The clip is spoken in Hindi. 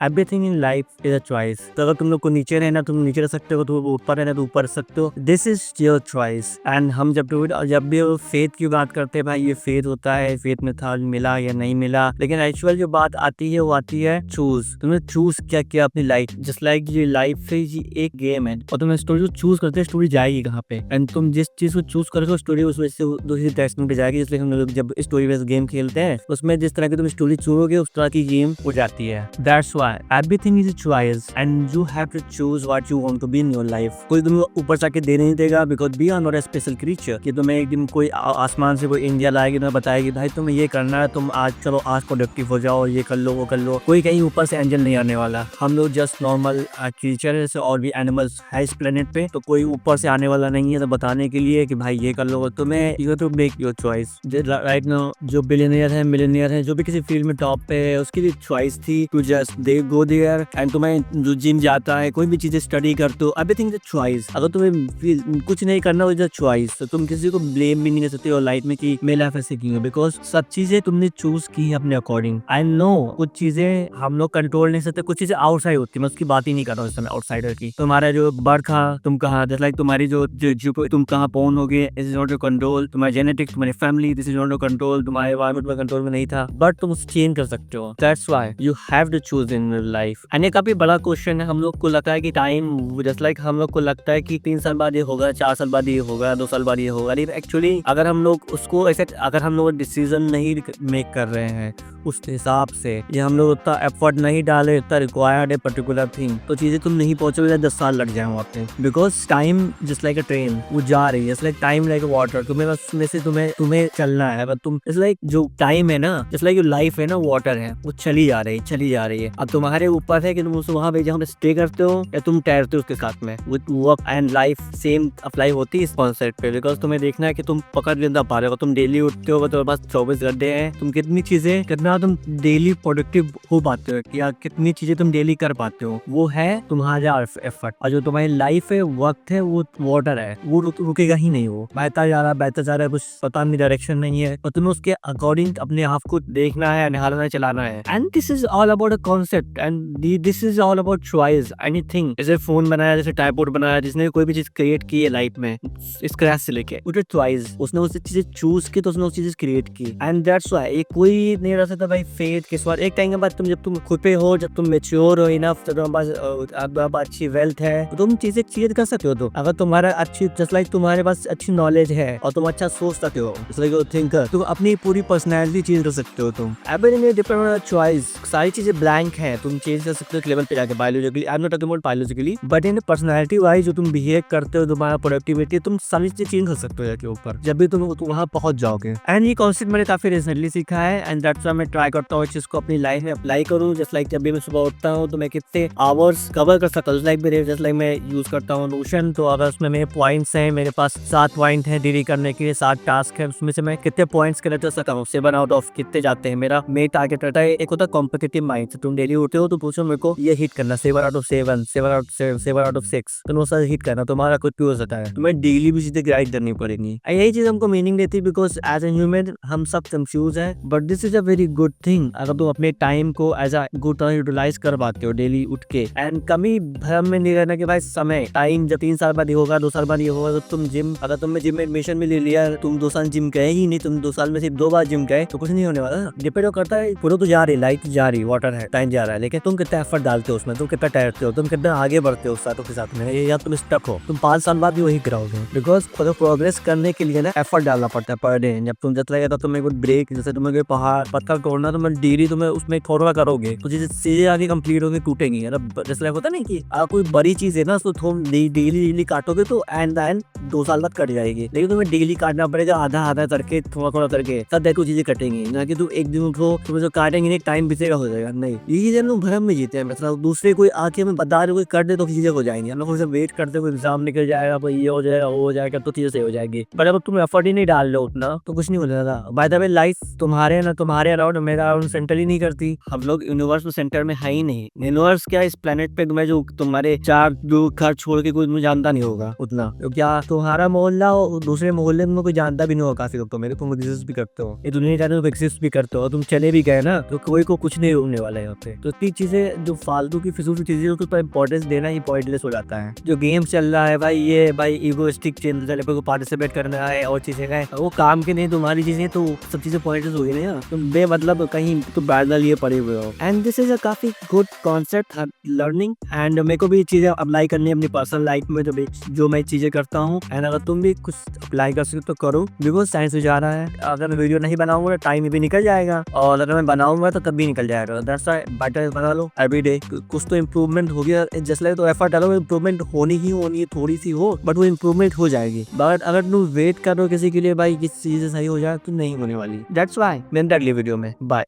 Everything in life is a choice. तो अगर तुम लोग को नीचे रहना तुम नीचे रह सकते हो, तो ऊपर रहना तो ऊपर रह सकते हो। This is your choice. And हम जब भी फेथ की बात करते हैं, भाई ये फेथ होता है, फेथ में था मिला या नहीं मिला, लेकिन एक्चुअल जो बात आती है वो आती है चूज। तुमने चूज क्या किया अपनी लाइफ। जस्ट लाइक ये लाइफ है ये एक गेम है, और तुम स्टोरी चूज करते हैं स्टोरी जाएगी कहाँ पे। एंड तुम जिस चीज को चूज करोगे स्टोरी उस वजह से दूसरी डायरेक्शन पे जाएगी। इसलिए हम लोग जब स्टोरी बेस्ड गेम खेलते हैं उसमें जिस तरह की तुम स्टोरी चुनोगे उस तरह की गेम हो जाती है। That's why everything is a choice and you have to choose what you want to be in your life. कोई तुम्हें ऊपर से आके दे नहीं देगा, because we are not a special creature कि तुम्हें एक दिन कोई आसमान से कोई एंजल आएगी तुम्हें बताएगी भाई तुम्हें ये करना है, तुम आज चलो आज प्रोडक्टिव हो जाओ, ये कर लो वो कर लो। कोई कहीं ऊपर से एंजल नहीं आने वाला। हम लोग जस्ट नॉर्मल क्रीचर है और भी एनिमल्स है इस प्लेनेट पे, तो कोई ऊपर से आने वाला नहीं है तो बताने के लिए कि भाई ये कर लो। तुम्हें you have to make your choice. Right now जो बिलियनियर है मिलियनियर है जो भी किसी फील्ड में टॉप पे है उसकी भी चॉइस थी टू जस्ट दे गो देयर। एंड तुम्हें जो जिम जाता है कोई भी चीजें स्टडी करते हो, एवरीथिंग इज अ चॉइस। अगर तुम्हें कुछ नहीं करना हो चॉइस, तो तुम किसी को ब्लेम भी नहीं कर सकते हो लाइफ में कि मेरी लाइफ ऐसे क्यों है, बिकॉज सब चीजें तुमने चूज की है अपने अकॉर्डिंग। आई नो कुछ चीजें हम लोग कंट्रोल नहीं सकते, कुछ चीजें आउटसाइड होती है, मैं उसकी बात ही नहीं कर रहा हूँ इस समय आउटसाइडर की। तुम्हारा जो बर्थ था तुम कहाँ, जस्ट लाइक तुम्हारी जो तुम कहाँ बोर्न हो गए, this is not your control. तुम्हारी जेनेटिक्स तुम्हारी family, this is not your control. तुम्हारे एनवायरमेंट में कंट्रोल में नहीं था, बट तुम उसे चेंज कर सकते हो। That's why you have to choose in your life. And ये काफी बड़ा क्वेश्चन है। हम लोग को लगता है कि टाइम, जस्ट लाइक हम लोग को लगता है कि 3 साल बाद ये होगा, 4 साल बाद ये होगा, 2 साल बाद ये होगा, लेकिन एक्चुअली अगर हम लोग उसको ऐसे अगर हम लोग डिसीजन नहीं मेक कर रहे हैं उस हिसाब से, या हम लोग उतना एफर्ट नहीं डाले इतना रिक्वायर्ड है पर्टिकुलर थिंग, तो चीजें तुम नहीं पहुंचोगे, 10 साल लग जाए वहाँ पे। Because time just like a train, वो जा रही है, just like time like water. तुम्हें बस उसमें से तुम्हें चलना है। बट तुम जस्ट लाइक जो टाइम है ना, जस्ट लाइक लाइफ है ना, वाटर है, वो चली जा रही है। अब तुम्हारे ऊपर है कि तुम वहाँ पे जहाँ स्टे करते हो या तुम ठहरते हो उसके साथ में। With work and life same apply होती है इस कॉन्सेप्ट पे। बिकॉज तुम्हें देखना है कि तुम पकड़ लेना पा रहे हो। तुम डेली उठते हो, तुम्हारे पास 24 घंटे हैं, तुम कितनी चीजें कितना तुम डेली प्रोडक्टिव हो पाते हो या कितनी चीजें तुम डेली कर पाते हो, वो है तुम्हारा एफर्ट। और जो तुम्हारी लाइफ है, वक्त है, वो वाटर है, वो रुकेगा ही नहीं। वो बहता जा रहा है, कुछ पता नहीं डायरेक्शन नहीं है, और तुम्हें उसके अकॉर्डिंग अपने आप को देखना है, निहारना है, चलाना है। And this is all about a concept and this is all about choice. Anything जैसे फोन बनाया, जैसे टाइपबोर्ड बनाया, जिसने कोई भी चीज क्रिएट की है लाइफ में स्क्रैच से लेके, चॉइस, उसने उससे चीजें चूज की तो उसने उस चीज क्रिएट की। एंड दैट्स व्हाई कोई नहीं रह सकता भाई फेथ के बाद। एक टाइम के बाद जब तुम खुद पे हो, जब तुम मेच्योर हो इनफ, तो तुम्हारे पास अच्छी वेल्थ है, तो तुम चीजें क्रिएट कर सकते हो। तो अगर तुम्हारा अच्छी जस्ट लाइक तुम्हारे पास अच्छी नॉलेज है और तुम अच्छा सोच सकते हो, जस्ट लाइक यू थिंकर, तो अपनी पूरी पर्सनैलिटी चेंज कर सकते हो। तुम एवरीथिंग डिपेंड ऑन चॉइस। सारी चीजें ब्लैंक है, तुम चेंज कर सकते हो लेवल पे जाके। Biologically I am not talking about biologically, but in personality wise जो तुम बिहेव करते हो, तुम्हारा प्रोडक्टिविटी, तुम सारी चीजें चेंज कर सकते हो जाके ऊपर, जब भी तुम वहां पहुंच जाओगे। एंड ये कॉन्सेप्ट मैंने काफी रिसेंटली सीखा है एंड दैट्स व्हाई मैं ट्राई करता हूँ इस चीज को अपनी लाइफ में अप्लाई करूँ। जस्ट लाइक जब भी मैं सुबह उठता हूँ तो मैं कितने आवर्स कवर कर सकता हूँ। जस्ट लाइक मैं यूज करता हूँ नोशन, तो अगर उसमें मेरे पॉइंट्स हैं, मेरे पास 7 पॉइंट है डेली करने के लिए, 7 टास्क है, उसमें से मैं कितने पॉइंट्स कलेक्ट कर सकता हूँ, 7 आउट ऑफ कितने जाते हैं। मेरा टारगेट रहता है, एक होता है कॉम्पिटिटिव माइंड। तुम डेली उठते हो तो पूछो मेरे को ये हिट करना 7 आउट ऑफ 7, 7 आउट ऑफ 6, तो वो सारे हिट करना, तुम्हारा कुछ भी हो सकता है। तुम्हें डेली भी चीजें ग्राइड करनी पड़ेगी। यही चीज हमको मीनिंग देती है, बिकॉज एज ए ह्यूमन हम सब कंफ्यूज है, but this is a very good thing अगर तुम अपने टाइम को एज अ गुड तरह यूटिलाइज कर पाते हो डेली उठ के। एंड कमी भ्रम में नहीं रहना कि भाई समय टाइम जब 3 साल बाद ये होगा, 2 साल बाद ये होगा, तो तुम जिम, अगर तुमने जिम में एडमिशन में ले लिया, तुम 2 साल जिम गए ही नहीं, तुम 2 साल में सिर्फ 2 बार जिम गए, तो कुछ नहीं होने वाला। डिपेंड करता है, पूरा तो जा रही, लाइट जा रही, वाटर है, टाइम जा रहा है, लेकिन तुम कितना एफर्ट डालते हो उसमें, तुम कितना ठहरते हो, तुम कितना आगे बढ़ते हो साथों के साथ में, या तुम स्टक हो, तुम 5 साल बाद भी वही कराओगे। बिकॉज प्रोग्रेस करने के लिए ना एफर्ट डालना पड़ता है पर डे। जब तुम जब लगेगा तुम्हें कोई ब्रेक, जैसे तुम्हें कोई पहाड़ पत्थर तोड़ना, तो मैं डेली तुम्हें उसमें थोड़ा करोगे तो चीजें आगे कंप्लीट होगी, टूटेंगी। जैसे होता नहीं कि कोई बड़ी चीज है ना, उसको तुम डेली काटोगे तो एंड 2 साल बाद कट जाएगी, लेकिन तुम्हें डेली काटना पड़ेगा, आधा आधा करके, थोड़ा करके, तब देखो चीजें कटेंगी। ना कि तुम एक दिन उठो तुम्हें जो काटेंगे नहीं, टाइम बीतेगा हो जाएगा, नहीं। ये चीजें हम लोग भ्रम में जीते हैं। मतलब दूसरे कोई आके हमें बता रहे कोई कर दे तो चीजें हो जाएंगी, हम लोग वेट करते कोई एग्जाम निकल जाएगा, ये हो जाएगा वो हो जाएगा, तो चीजें सही हो जाएगी। पर अब तुम एफर्ट ही नहीं डाल रहे हो उतना, तो कुछ नहीं हो जाएगा। बाय द वे लाइफ तुम्हारे अराउंड, मेरा अराउंड सेंटर ही नहीं करती। हम लोग यूनिवर्स में सेंटर में है ही नहीं। यूनिवर्स क्या, इस प्लेनेट पे तुम्हें जो तुम्हारे 4 घर छोड़ के कोई जानता नहीं होगा उतना, तो क्या तुम्हारा मोहल्ला दूसरे मोहल्ले में कोई जानता भी नहीं होगा। काफी लोग तो मेरे को एग्जिस्ट भी करते हो, ये दुनिया जाने तो एग्जिस्ट भी करते हो, तुम चले भी गए ना तो कोई को कुछ नहीं होने वाला है यहाँ पे। तो उतनी चीजें जो फालतू की फिजूल चीजें उसके ऊपर इंपॉर्टेंस देना ही पॉइंटलेस हो जाता है। जो गेम चल रहा है भाई, ये भाई ईगोइस्टिक चल को पार्टिसिपेट करना है और चीजें हैं, वो काम की नहीं तुम्हारी चीजें, तो सब चीजें पॉइंटलेस हो गई ना यार। तुम बेमतलब कहीं तुम पैदल ये पड़े हुए हो। एंड दिस इज अ काफी गुड कॉन्सेप्ट लर्निंग, एंड मेरे को भी चीजें अप्लाई करनी है अपनी पर्सनल लाइफ में, जो मैं चीजें करता हूँ। एंड अगर तुम भी कुछ अप्लाई कर सकते तो करो, बिकॉज साइंस जा रहा है। अगर मैं वीडियो नहीं बनाऊंगा टाइम भी निकल जाएगा, और अगर मैं बनाऊंगा तो तब भी निकल जाएगा। दैट्स व्हाई बेटर बना लो एवरी डे। कुछ तो इम्प्रूवमेंट हो गया जस्ट लाइक, तो एफर्ट डालो, इम्प्रूवमेंट होनी ही होनी है, थोड़ी सी हो बट वो इम्प्रूवमेंट हो जाएगी। बट अगर तुम वेट करो किसी के लिए भाई किसी चीज सही हो जाए तो नहीं होने वाली। दैट्स व्हाई मिलते हैं अगली वीडियो में। बाय।